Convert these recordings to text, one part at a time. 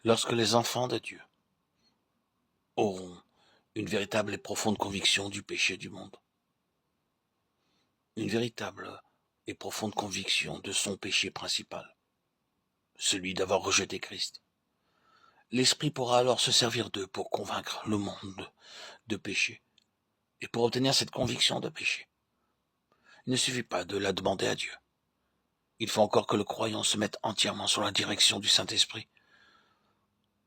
Lorsque les enfants de Dieu auront une véritable et profonde conviction du péché du monde, une véritable et profonde conviction de son péché principal, celui d'avoir rejeté Christ, l'Esprit pourra alors se servir d'eux pour convaincre le monde de péché. Et pour obtenir cette conviction de péché, il ne suffit pas de la demander à Dieu. Il faut encore que le croyant se mette entièrement sous la direction du Saint-Esprit.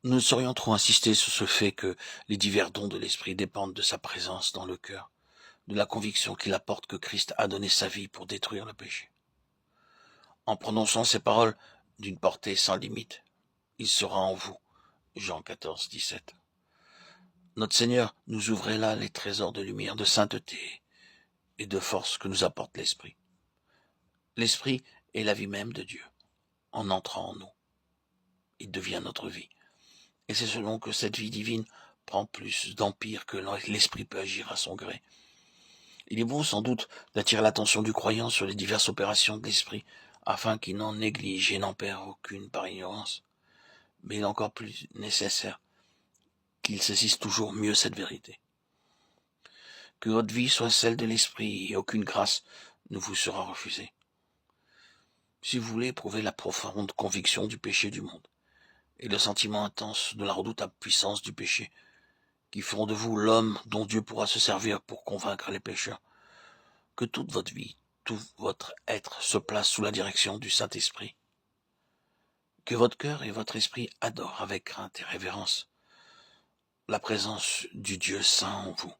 Nous ne saurions trop insister sur ce fait que les divers dons de l'Esprit dépendent de sa présence dans le cœur, de la conviction qu'il apporte que Christ a donné sa vie pour détruire le péché. En prononçant ces paroles d'une portée sans limite, il sera en vous. Jean 14, 17. Notre Seigneur nous ouvrait là les trésors de lumière, de sainteté et de force que nous apporte l'Esprit. L'Esprit est la vie même de Dieu. En entrant en nous, il devient notre vie. Et c'est selon que cette vie divine prend plus d'empire que l'Esprit peut agir à son gré. Il est bon sans doute d'attirer l'attention du croyant sur les diverses opérations de l'Esprit, afin qu'il n'en néglige et n'en perd aucune par ignorance. Mais il est encore plus nécessaire qu'il saisisse toujours mieux cette vérité. Que votre vie soit celle de l'Esprit et aucune grâce ne vous sera refusée. Si vous voulez éprouver la profonde conviction du péché du monde et le sentiment intense de la redoutable puissance du péché, qui feront de vous l'homme dont Dieu pourra se servir pour convaincre les pécheurs, que toute votre vie, tout votre être se place sous la direction du Saint-Esprit. Que votre cœur et votre esprit adorent avec crainte et révérence la présence du Dieu saint en vous.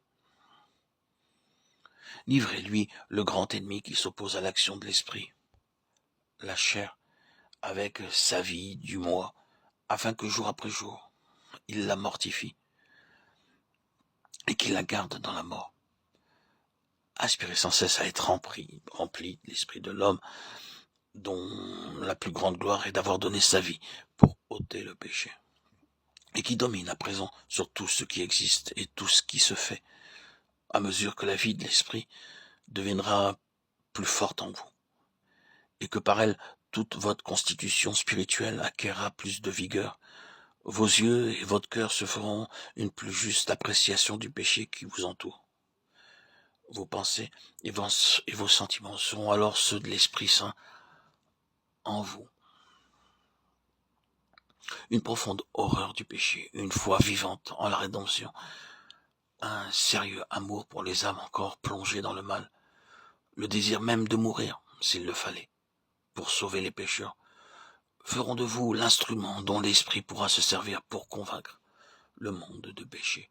Livrez-lui le grand ennemi qui s'oppose à l'action de l'esprit, la chair, avec sa vie du moi, afin que jour après jour, il la mortifie et qu'il la garde dans la mort. Aspirez sans cesse à être rempli de l'esprit de l'homme, dont la plus grande gloire est d'avoir donné sa vie pour ôter le péché, et qui domine à présent sur tout ce qui existe et tout ce qui se fait, à mesure que la vie de l'esprit deviendra plus forte en vous, et que par elle toute votre constitution spirituelle acquerra plus de vigueur. Vos yeux et votre cœur se feront une plus juste appréciation du péché qui vous entoure. Vos pensées et vos sentiments seront alors ceux de l'Esprit Saint en vous. Une profonde horreur du péché, une foi vivante en la rédemption, un sérieux amour pour les âmes encore plongées dans le mal, le désir même de mourir, s'il le fallait, pour sauver les pécheurs, feront de vous l'instrument dont l'Esprit pourra se servir pour convaincre le monde de péché.